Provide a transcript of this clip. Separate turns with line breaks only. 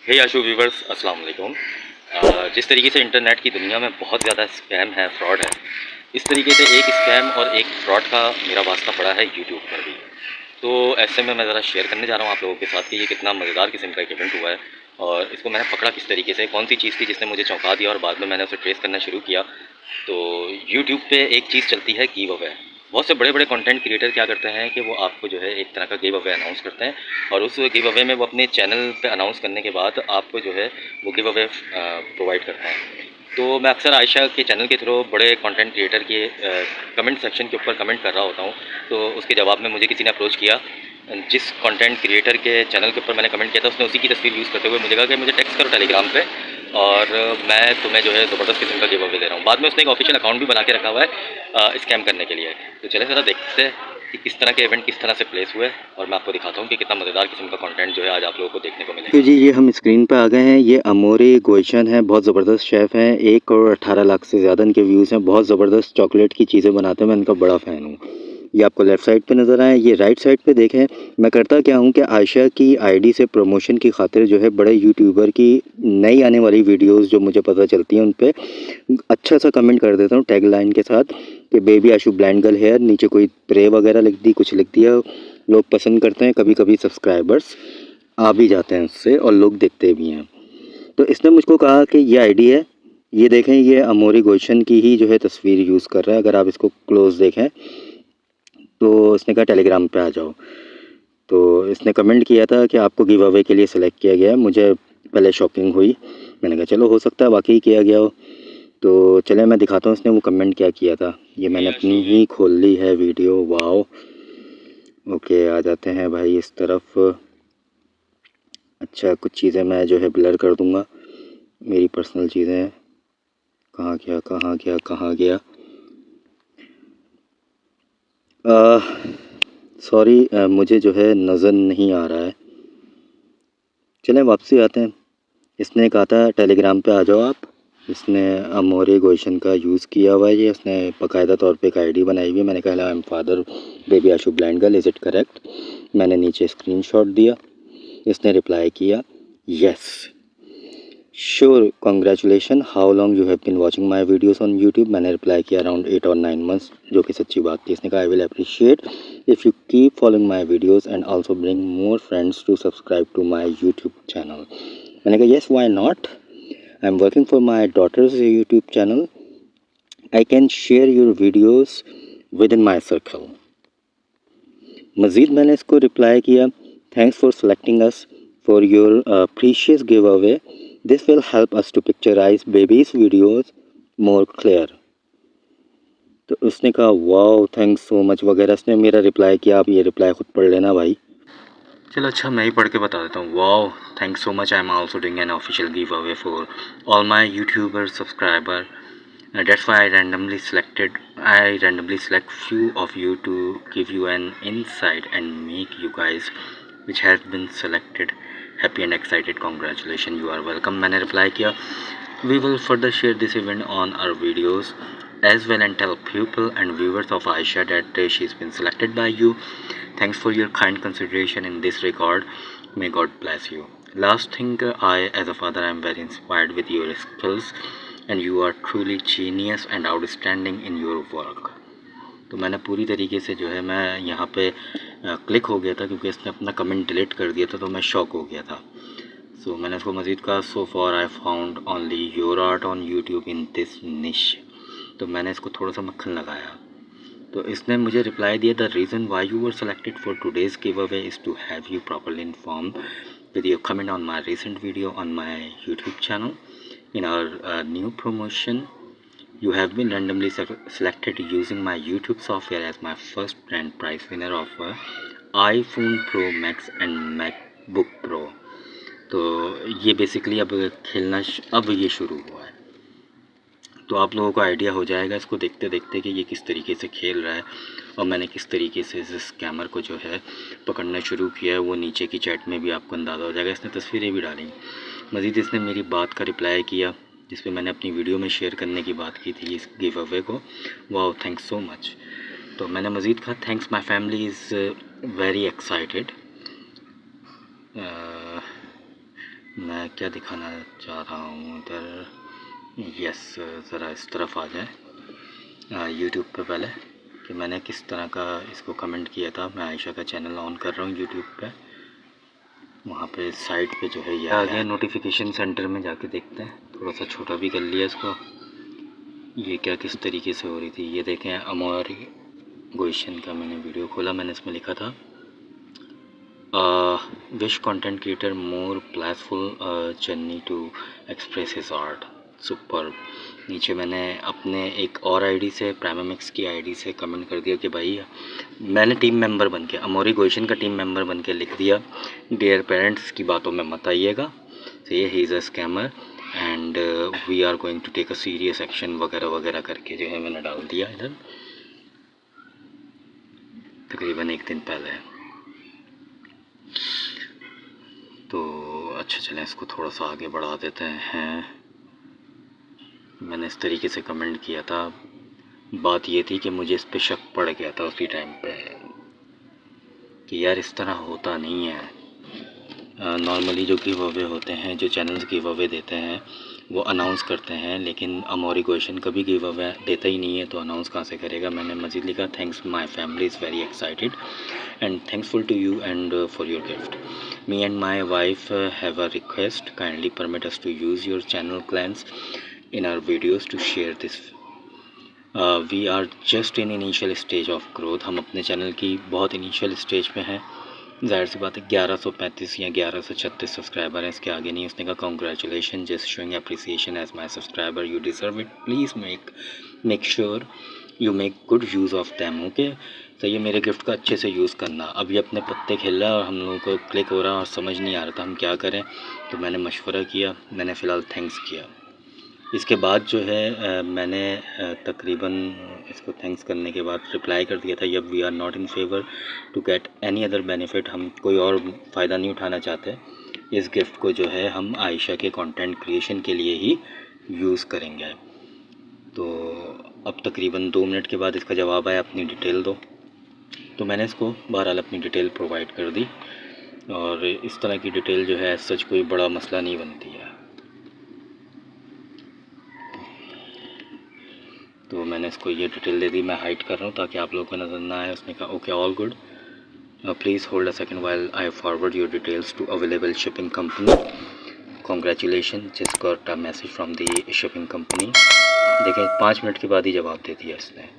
हे आशु viewers, अस्सलाम वालेकुम। जिस तरीके से इंटरनेट की दुनिया में बहुत ज़्यादा स्कैम है, फ्रॉड है, इस तरीके से एक स्कैम और एक फ्रॉड का मेरा वास्ता पड़ा है यूट्यूब पर भी। तो ऐसे में मैं ज़रा शेयर करने जा रहा हूँ आप लोगों के साथ कि ये कितना मज़ेदार किस्म का एक इवेंट हुआ है और इसको मैंने पकड़ा किस तरीके से, कौन सी चीज़ थी जिसने मुझे चौंका दिया और बाद में मैंने उसे ट्रेस करना शुरू किया। तो यूट्यूब पे एक चीज़ चलती है गिव अवे। बहुत से बड़े-बड़े कंटेंट क्रिएटर क्या करते हैं कि वो आपको जो है एक तरह का गिव अवे अनाउंस करते हैं और उस गिव अवे में वो अपने चैनल पे अनाउंस करने के बाद आपको जो है वो गिव अवे प्रोवाइड करते हैं। तो मैं अक्सर आयशा के चैनल के थ्रू बड़े कंटेंट क्रिएटर के कमेंट सेक्शन के ऊपर कमेंट कर रहा होता हूँ। तो उसके जवाब में मुझे किसी ने अप्रोच किया। जिस कंटेंट क्रिएटर के चैनल के ऊपर मैंने कमेंट किया था उसने उसी की तस्वीर यूज़ करते हुए मुझे कहा कि मुझे टेक्स्ट करो टेलीग्राम पे और मैं तुम्हें जो है ज़बरदस्त किस्म का गिव अवे दे रहा हूँ। बाद में उसने एक ऑफिशियल अकाउंट भी बना के रखा हुआ है स्कैम करने के लिए। तो चले ज़रा देखते हैं कि किस तरह के इवेंट किस तरह से प्लेस हुए और मैं आपको दिखाता हूँ कि कितना मज़ेदार किस्म का कंटेंट जो है आज आप लोगों को देखने को
तो
मिलेगा।
जी ये हम स्क्रीन पे आ गए हैं। ये अमोरी गोल्शन है, बहुत ज़बरदस्त शेफ़ हैं। 1 करोड़ 18 लाख से ज़्यादा इनके व्यूज़ हैं। बहुत ज़बरदस्त चॉकलेट की चीज़ें बनाते हैं, मैं इनका बड़ा फ़ैन हूँ। ये आपको लेफ़्ट साइड पे नज़र आए, ये राइट साइड पे देखें। मैं करता क्या हूँ कि आयशा की आईडी से प्रमोशन की खातिर जो है बड़े यूट्यूबर की नई आने वाली वीडियोज़ जो मुझे पता चलती हैं उन पे अच्छा सा कमेंट कर देता हूँ टैग लाइन के साथ कि baby Ashu blind girl hair, नीचे कोई प्रे वगैरह लिख दी, कुछ लिख दिया। लोग पसंद करते हैं, कभी-कभी सब्सक्राइबर्स आ भी जाते हैं उससे और लोग देखते भी हैं। तो इसने मुझको कहा कि ये आईडी है, ये देखें, ये अमोरी गुलशन की ही जो है तस्वीर यूज़ कर रहा है। अगर आप इसको क्लोज़ देखें तो इसने कहा टेलीग्राम पे आ जाओ। तो इसने कमेंट किया था कि आपको गिव अवे के लिए सेलेक्ट किया गया है। मुझे पहले शॉकिंग हुई, मैंने कहा चलो हो सकता है वाक़ई किया गया हो। तो चलें मैं दिखाता हूँ इसने वो कमेंट क्या किया था। ये मैंने अपनी ही खोल ली है वीडियो। वाओ! ओके, आ जाते हैं भाई इस तरफ। अच्छा, कुछ चीज़ें मैं जो है ब्लर कर दूँगा, मेरी पर्सनल चीज़ें। कहाँ गया, कहाँ गया, कहाँ गया? सॉरी, मुझे जो है नज़र नहीं आ रहा है। चलें वापसी आते हैं। इसने कहा था टेलीग्राम पे आ जाओ आप। इसने अमोरे गोशन का यूज़ किया हुआ है ये, इसने बाकायदा तौर पे एक आईडी बनाई हुई है। मैंने कहा I am father baby Ashu blind girl, is it correct? मैंने नीचे स्क्रीनशॉट दिया, इसने रिप्लाई किया yes sure congratulation, how long you have been watching my videos on YouTube. मैंने रिप्लाई किया अराउंड 8 और 9 मंथ्स, जो कि सच्ची बात थी। इसने कहा I will appreciate if you keep following my videos and also bring more friends to subscribe to my YouTube channel. मैंने कहा yes why not, I am working for my daughter's YouTube channel, I can share your videos with in my circle. मज़ीद मैंने इसको रिप्लाई किया thanks for selecting us for your precious give away, this will help us to picturise baby's videos more clear. तो उसने कहा wow thanks so much वगैरह, उसने मेरा रिप्लाई किया। आप ये रिप्लाई ख़ुद पढ़ लेना भाई।
चलो अच्छा, मैं ही पढ़ के बता देता हूँ। Wow, thanks so much, I am also doing an official give away for all my YouTuber subscriber. That's why I randomly select few of you to give you an insight and make you guys which has been selected happy and excited. Congratulations, you are welcome. मैंने reply किया we will further share this event on our videos as well and tell people and viewers of Aisha that she's been selected by you. Thanks for your kind consideration in this regard. May God bless you. Last thing, I as a father am very inspired with your skills and you are truly genius and outstanding in your work. तो मैंने पूरी तरीके से जो है मैं यहाँ पे क्लिक हो गया था क्योंकि इसने अपना कमेंट डिलीट कर दिया था, तो मैं शॉक हो गया था। सो मैंने उसको मज़ीद कहा so for I found only your art on YouTube in this निश। तो मैंने इसको थोड़ा सा मक्खन लगाया। तो इसने मुझे रिप्लाई दिया the reason why you were selected for today's give away is to have you properly inform with your comment on my recent video on my YouTube channel. In our new promotion, you have been randomly selected using my YouTube software as my first grand prize winner of iPhone Pro Max and MacBook Pro. तो ये basically अब खेलना अब ये शुरू हुआ है। तो आप लोगों को आइडिया हो जाएगा इसको देखते देखते कि ये किस तरीके से खेल रहा है और मैंने किस तरीके से इस स्कैमर को जो है पकड़ना शुरू किया है। वो नीचे की चैट में भी आपको अंदाज़ा हो जाएगा। इसने तस्वीरें भी डाली। मज़ीद इसने मेरी बात का रिप्लाई किया जिस पे मैंने अपनी वीडियो में शेयर करने की बात की थी इस गिव अवे को। Wow thanks so much. तो मैंने मज़ीद कहा thanks, my family is very excited मैं क्या दिखाना चाह रहा हूँ इधर, यस ज़रा इस तरफ आ जाए यूट्यूब पे पहले कि मैंने किस तरह का इसको कमेंट किया था। मैं आयशा का चैनल ऑन कर रहा हूँ यूट्यूब पे, वहाँ पे साइट पे जो है ये आ गया। नोटिफिकेशन सेंटर में जाके देखते हैं, थोड़ा सा छोटा भी कर लिया इसको। ये क्या किस तरीके से हो रही थी ये देखें। अमोर गोइशन का मैंने वीडियो खोला, मैंने इसमें लिखा था wish content creator more playful journey to express his art, super. नीचे मैंने अपने एक और आईडी से, प्राइमामिक्स की आईडी से कमेंट कर दिया कि भाई मैंने टीम मेंबर बन के, अमोरी गोइशन का टीम मेंबर बन के लिख दिया, डियर पेरेंट्स की बातों में मत आइएगा, सही है, he is a scammer and we are going to take a serious action वगैरह वगैरह करके जो है मैंने डाल दिया इधर, तकरीबन एक दिन पहले। तो अच्छा चलें, इसको थोड़ा सा आगे बढ़ा देते हैं। मैंने इस तरीके से कमेंट किया था, बात ये थी कि मुझे इस पे शक पड़ गया था उसी टाइम पे कि यार इस तरह होता नहीं है। नॉर्मली जो गिव अवे होते हैं, जो चैनल्स गिव अवे देते हैं वो अनाउंस करते हैं, लेकिन अमोरी गोइशन कभी गिव अवे देता ही नहीं है, तो अनाउंस कहाँ से करेगा। मैंने मज़ीद लिखा, thanks my family is very excited and thankful to you and for your gift. Me and my wife have a request. Kindly permit us to use your channel clans in our videos to share this. We are just in initial stage of growth. हम अपने channel की बहुत initial stage पे हैं। ज़ाहिर सी बात है 1135 या 1136 सब्सक्राइबर हैं, इसके आगे नहीं। उसने कहा congratulation, just showing appreciation as my subscriber, you deserve it, please make sure you make good use of them, okay. तो ये मेरे गिफ्ट का अच्छे से यूज़ करना। अभी अपने पत्ते खेल रहा है और हम लोगों को क्लिक हो रहा है और समझ नहीं आ रहा था हम क्या करें, तो मैंने मशवरा किया, मैंने फ़िलहाल थैंक्स किया। इसके बाद जो है मैंने तकरीबन इसको थैंक्स करने के बाद रिप्लाई कर दिया था, यब we are not in favour to get any other benefit, हम कोई और फ़ायदा नहीं उठाना चाहते। इस गिफ्ट को जो है हम आयशा के कंटेंट क्रिएशन के लिए ही यूज़ करेंगे। तो अब तकरीबन 2 मिनट के बाद इसका जवाब आया, अपनी डिटेल दो। तो मैंने इसको बहरहाल अपनी डिटेल प्रोवाइड कर दी, और इस तरह की डिटेल जो है सच कोई बड़ा मसला नहीं बनती है। तो मैंने इसको ये डिटेल दे दी, मैं हाइड कर रहा हूँ ताकि आप लोगों को नज़र ना आए। उसने कहा okay all good, please hold a second while I forward your details to available shipping company, congratulation, just got a message from the shipping company. देखें 5 मिनट के बाद ही जवाब दे दिया इसने।